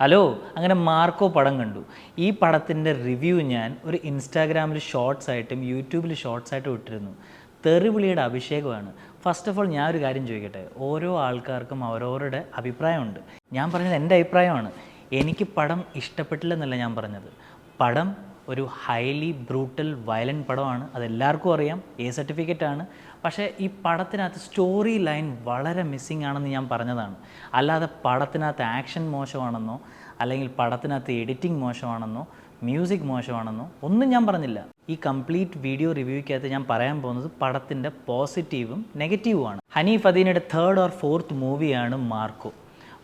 Hello, അങ്ങനെ Marco പടം കണ്ടു. ഈ പടത്തിൻ്റെ റിവ്യൂ ഞാൻ ഒരു ഇൻസ്റ്റാഗ്രാമിൽ ഷോർട്സ് ആയിട്ടും യൂട്യൂബിൽ ഷോർട്സ് ആയിട്ടും ഇട്ടിരുന്നു. തെറിവിളിയുടെ അഭിഷേകമാണ്. ഫസ്റ്റ് ഓഫ് ഓൾ ഞാൻ ഒരു കാര്യം ചോദിക്കട്ടെ, ഓരോ ആൾക്കാർക്കും അവരവരുടെ അഭിപ്രായമുണ്ട്. ഞാൻ പറഞ്ഞത് എൻ്റെ അഭിപ്രായമാണ്. എനിക്ക് പടം ഇഷ്ടപ്പെട്ടില്ലെന്നല്ല ഞാൻ പറഞ്ഞത്. പടം ഒരു ഹൈലി ബ്രൂട്ടൽ വയലൻറ്റ് പടമാണ്, അതെല്ലാവർക്കും അറിയാം, എ സർട്ടിഫിക്കറ്റാണ്. പക്ഷേ ഈ പടത്തിനകത്ത് സ്റ്റോറി ലൈൻ വളരെ മിസ്സിംഗ് ആണെന്ന് ഞാൻ പറഞ്ഞതാണ്. അല്ലാതെ പടത്തിനകത്ത് ആക്ഷൻ മോശമാണെന്നോ അല്ലെങ്കിൽ പടത്തിനകത്ത് എഡിറ്റിംഗ് മോശമാണെന്നോ മ്യൂസിക് മോശമാണെന്നോ ഒന്നും ഞാൻ പറഞ്ഞില്ല. ഈ കംപ്ലീറ്റ് വീഡിയോ റിവ്യൂക്കകത്ത് ഞാൻ പറയാൻ പോകുന്നത് പടത്തിൻ്റെ പോസിറ്റീവും നെഗറ്റീവുമാണ്. ഹനീഫ് അദീനയുടെ 3rd or 4th മൂവിയാണ് Marco.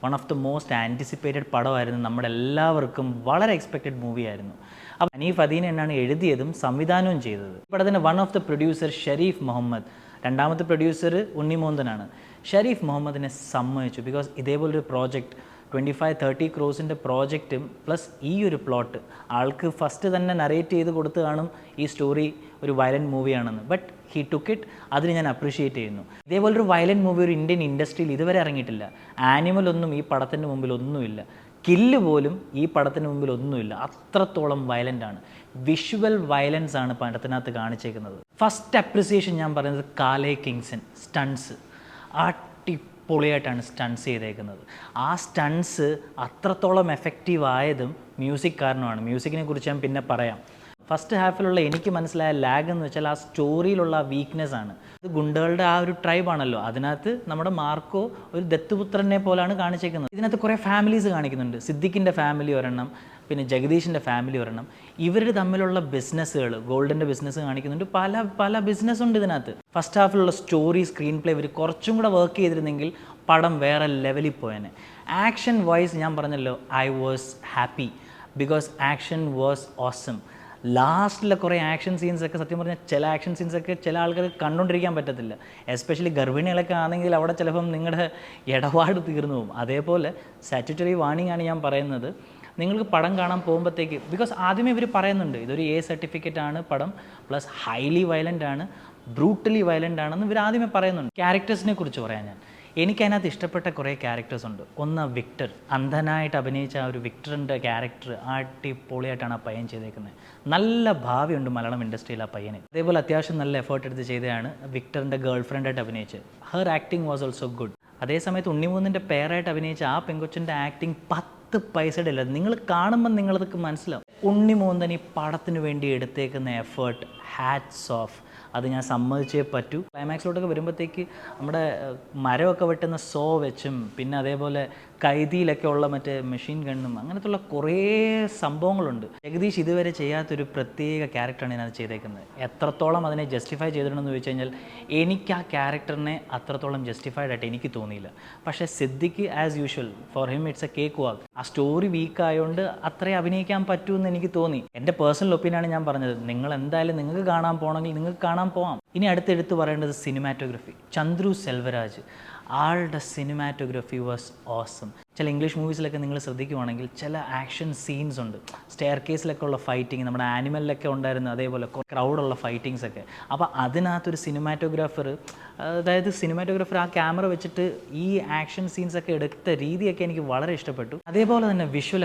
One of the most anticipated പടമായിരുന്നു, നമ്മുടെ എല്ലാവർക്കും വളരെ എക്സ്പെക്റ്റഡ് മൂവിയായിരുന്നു. അപ്പോൾ ഹനീഫ് അദീൻ എന്നാണ് എഴുതിയതും സംവിധാനവും ചെയ്തത്. പടത്തിൻ്റെ one of the producer Sharif Muhammad, രണ്ടാമത്തെ പ്രൊഡ്യൂസർ ഉണ്ണിമോന്തനാണ്. ഷരീഫ് മുഹമ്മദിനെ സമ്മതിച്ചു. ബിക്കോസ് ഇതേപോലൊരു പ്രോജക്റ്റ് 25-30 ക്രോസിൻ്റെ പ്രോജക്റ്റും പ്ലസ് ഈ ഒരു പ്ലോട്ട് ആൾക്ക് ഫസ്റ്റ് തന്നെ നറേറ്റ് ചെയ്ത് കൊടുത്ത് കാണും ഈ സ്റ്റോറി ഒരു വയലൻറ്റ് മൂവിയാണെന്ന്. But he took it. അതിന് ഞാൻ അപ്രീഷിയേറ്റ് ചെയ്യുന്നു. ഇതേപോലൊരു വയലൻറ്റ് മൂവി ഒരു ഇന്ത്യൻ ഇൻഡസ്ട്രിയിൽ ഇതുവരെ ഇറങ്ങിയിട്ടില്ല. ആനിമലൊന്നും ഈ പടത്തിൻ്റെ മുമ്പിൽ ഒന്നുമില്ല. കില്ല് പോലും ഈ പടത്തിന് മുമ്പിൽ ഒന്നുമില്ല. അത്രത്തോളം വയലൻ്റ് ആണ്. വിഷ്വൽ വയലൻസ് ആണ് പടത്തിനകത്ത് കാണിച്ചേക്കുന്നത്. ഫസ്റ്റ് അപ്രിസിയേഷൻ ഞാൻ പറയുന്നത് കാലേ കിങ്സൺ സ്റ്റൺസ്. അടിപൊളിയായിട്ടാണ് സ്റ്റൺസ് ചെയ്തേക്കുന്നത്. ആ സ്റ്റൺസ് അത്രത്തോളം എഫക്റ്റീവ് ആയതും മ്യൂസിക് കാരണമാണ്. മ്യൂസിക്കിനെ കുറിച്ച് ഞാൻ പിന്നെ പറയാം. ഫസ്റ്റ് ഹാഫിലുള്ള എനിക്ക് മനസ്സിലായ ലാഗ് എന്ന് വെച്ചാൽ ആ സ്റ്റോറിയിലുള്ള ആ വീക്ക്നെസ് ആണ്. ഇത് ഗുണ്ടകളുടെ ആ ഒരു ട്രൈബാണല്ലോ, അതിനകത്ത് നമ്മുടെ മാർക്കോ ഒരു ദത്തുപുത്രനെ പോലാണ് കാണിച്ചേക്കുന്നത്. ഇതിനകത്ത് കുറേ ഫാമിലീസ് കാണിക്കുന്നുണ്ട്. സിദ്ദിഖിൻ്റെ ഫാമിലി ഒരെണ്ണം, പിന്നെ ജഗദീഷിൻ്റെ ഫാമിലി ഒരെണ്ണം. ഇവർ തമ്മിലുള്ള ബിസിനസ്സുകൾ, ഗോൾഡിൻ്റെ ബിസിനസ് കാണിക്കുന്നുണ്ട്. പല ബിസിനസ്സുണ്ട് ഇതിനകത്ത്. ഫസ്റ്റ് ഹാഫിലുള്ള സ്റ്റോറി, സ്ക്രീൻ പ്ലേ ഇവർ കുറച്ചും കൂടെ വർക്ക് ചെയ്തിരുന്നെങ്കിൽ പടം വേറെ ലെവലിൽ പോയേനെ. ആക്ഷൻ വൈസ് ഞാൻ പറഞ്ഞല്ലോ, I was happy because action was awesome. ലാസ്റ്റിലെ കുറേ ആക്ഷൻ സീൻസൊക്കെ സത്യം പറഞ്ഞാൽ ചില ആക്ഷൻ സീൻസൊക്കെ ചില ആൾക്കാർക്ക് കണ്ടുകൊണ്ടിരിക്കാൻ പറ്റത്തില്ല. എസ്പെഷ്യലി ഗർഭിണികളൊക്കെ ആണെങ്കിൽ അവിടെ ചിലപ്പം നിങ്ങളുടെ ഇടപാട് തീർന്നു പോകും. അതേപോലെ സാറ്റ്യൂട്ടറി വാർണിംഗ് ആണ് ഞാൻ പറയുന്നത്. നിങ്ങൾക്ക് പടം കാണാൻ പോകുമ്പോഴത്തേക്ക്, ബിക്കോസ് ആദ്യമേ ഇവർ പറയുന്നുണ്ട് ഇതൊരു എ സർട്ടിഫിക്കറ്റ് ആണ് പടം, പ്ലസ് ഹൈലി വയലൻ്റ് ആണ്, ബ്രൂട്ടലി വയലൻ്റ് ആണെന്ന് ഇവർ ആദ്യമേ പറയുന്നുണ്ട്. ക്യാരക്ടേഴ്സിനെ കുറിച്ച് പറയാം ഞാൻ. എനിക്കതിനകത്ത് ഇഷ്ടപ്പെട്ട കുറേ ക്യാരക്ടേഴ്സ് ഉണ്ട്. ഒന്ന് വിക്ടർ, അന്ധനായിട്ട് അഭിനയിച്ച ആ ഒരു വിക്ടറിൻ്റെ ക്യാരക്ടർ അടിപൊളിയായിട്ടാണ് ആ പയ്യൻ ചെയ്തേക്കുന്നത്. നല്ല ഭാവിയുണ്ട് മലയാളം ഇൻഡസ്ട്രിയിൽ ആ പയ്യന്. അതേപോലെ അത്യാവശ്യം നല്ല എഫേർട്ട് എടുത്ത് ചെയ്തതാണ് വിക്ടറിൻ്റെ ഗേൾ ഫ്രണ്ടായിട്ട് അഭിനയിച്ച്. Her acting was also good. അതേസമയത്ത് ഉണ്ണിമൂന്നിൻ്റെ പേരായിട്ട് അഭിനയിച്ച ആ പെങ്കൊച്ചിൻ്റെ ആക്ടിങ് 10 പൈസയുടെ ഇല്ല. നിങ്ങൾ കാണുമ്പോൾ നിങ്ങളതൊക്കെ മനസ്സിലാവും. ഉണ്ണിമൂന്തൻ ഈ പടത്തിന് വേണ്ടി എടുത്തേക്കുന്ന എഫേർട്ട് ഹാറ്റ്സ് ഓഫ്. അത് ഞാൻ സമ്മതിച്ചേ പറ്റൂ. ക്ലൈമാക്സിലോട്ടൊക്കെ വരുമ്പോഴത്തേക്ക് നമ്മുടെ മരമൊക്കെ വെട്ടുന്ന സോ വെച്ചും പിന്നെ അതേപോലെ കൈതിയിലൊക്കെ ഉള്ള മറ്റേ മെഷീൻ ഗണ്ണും അങ്ങനത്തുള്ള കുറേ സംഭവങ്ങളുണ്ട്. ജഗദീഷ് ഇതുവരെ ചെയ്യാത്തൊരു പ്രത്യേക ക്യാരക്ടറാണ് ഇതിനകത്ത് ചെയ്തേക്കുന്നത്. എത്രത്തോളം അതിനെ ജസ്റ്റിഫൈ ചെയ്തിട്ടുണ്ടെന്ന് ചോദിച്ചു കഴിഞ്ഞാൽ എനിക്ക് ആ ക്യാരക്ടറിനെ അത്രത്തോളം ജസ്റ്റിഫൈഡ് ആയിട്ട് എനിക്ക് തോന്നിയില്ല. പക്ഷേ Siddique as usual for him it's a cake walk. ആ സ്റ്റോറി വീക്ക് ആയതുകൊണ്ട് അത്രയും അഭിനയിക്കാൻ പറ്റുമെന്ന് എനിക്ക് തോന്നി. എൻ്റെ പേഴ്സണൽ ഒപ്പീനിയനാണ് ഞാൻ പറഞ്ഞത്. നിങ്ങൾ എന്തായാലും നിങ്ങൾക്ക് കാണാൻ പോകണമെങ്കിൽ നിങ്ങൾക്ക് കാണാൻ പോവാം. ഇനി അടുത്തെടുത്ത് പറയേണ്ടത് സിനിമാറ്റോഗ്രഫി. ചന്ദ്രു സെൽവരാജ്, ആളുടെ സിനിമാറ്റോഗ്രഫി വാസ് ഓസം. ചില ഇംഗ്ലീഷ് മൂവീസിലൊക്കെ നിങ്ങൾ ശ്രദ്ധിക്കുവാണെങ്കിൽ ചില ആക്ഷൻ സീൻസ് ഉണ്ട്. സ്റ്റെയർ കേസിലൊക്കെ ഉള്ള ഫൈറ്റിങ്, നമ്മുടെ ആനിമലിലൊക്കെ ഉണ്ടായിരുന്ന അതേപോലെ ക്രൗഡുള്ള ഫൈറ്റിങ്സ് ഒക്കെ. അപ്പോൾ അതിനകത്തൊരു സിനിമാറ്റോഗ്രാഫർ, അതായത് സിനിമാറ്റോഗ്രാഫർ ആ ക്യാമറ വെച്ചിട്ട് ഈ ആക്ഷൻ സീൻസൊക്കെ എടുത്ത രീതിയൊക്കെ എനിക്ക് വളരെ ഇഷ്ടപ്പെട്ടു. അതേപോലെ തന്നെ വിഷ്വൽ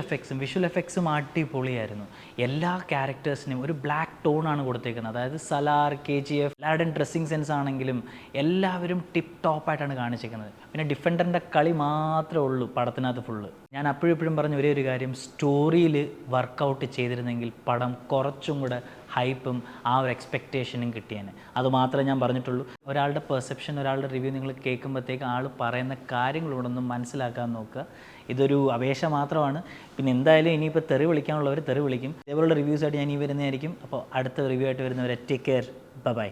എഫക്ട്സും അടിപൊളിയായിരുന്നു. എല്ലാ ക്യാരക്ടേഴ്സിനും ഒരു ബ്ലാക്ക് ടോണാണ് കൊടുത്തേക്കുന്നത്. അതായത് സലാർ, KGF, എല്ലാവരുടെയും ഡ്രസ്സിങ് സെൻസ് ആണെങ്കിലും എല്ലാവരും ടിപ്പ് ടോപ്പായിട്ടാണ് കാണിച്ചിരിക്കുന്നത്. പിന്നെ ഡിഫൻഡറിൻ്റെ കളി മാത്രമേ ഉള്ളൂ പടത്തിനകത്ത് ഫുള്ള്. ഞാൻ അപ്പോഴും പറഞ്ഞ ഒരേ ഒരു കാര്യം, സ്റ്റോറിയിൽ വർക്കൗട്ട് ചെയ്തിരുന്നെങ്കിൽ പടം കുറച്ചും കൂടെ ഹൈപ്പും ആ ഒരു എക്സ്പെക്റ്റേഷനും കിട്ടിയേനെ. അതുമാത്രമേ ഞാൻ പറഞ്ഞിട്ടുള്ളൂ. ഒരാളുടെ പെർസെപ്ഷൻ, ഒരാളുടെ റിവ്യൂ നിങ്ങൾ കേൾക്കുമ്പോഴത്തേക്ക് ആൾ പറയുന്ന കാര്യങ്ങളോടൊന്ന് മനസ്സിലാക്കാൻ നോക്കുക. ഇതൊരു അപേക്ഷ മാത്രമാണ്. പിന്നെ എന്തായാലും ഇനിയിപ്പോൾ തെറി വിളിക്കാനുള്ളവർ തെറി വിളിക്കും. ഇതേപോലുള്ള റിവ്യൂസായിട്ട് ഞാൻ വരുന്നതായിരിക്കും. അപ്പോൾ അടുത്ത റിവ്യൂ ആയിട്ട് വരുന്നവരെ ടേക്ക് കെയർ, ബൈ.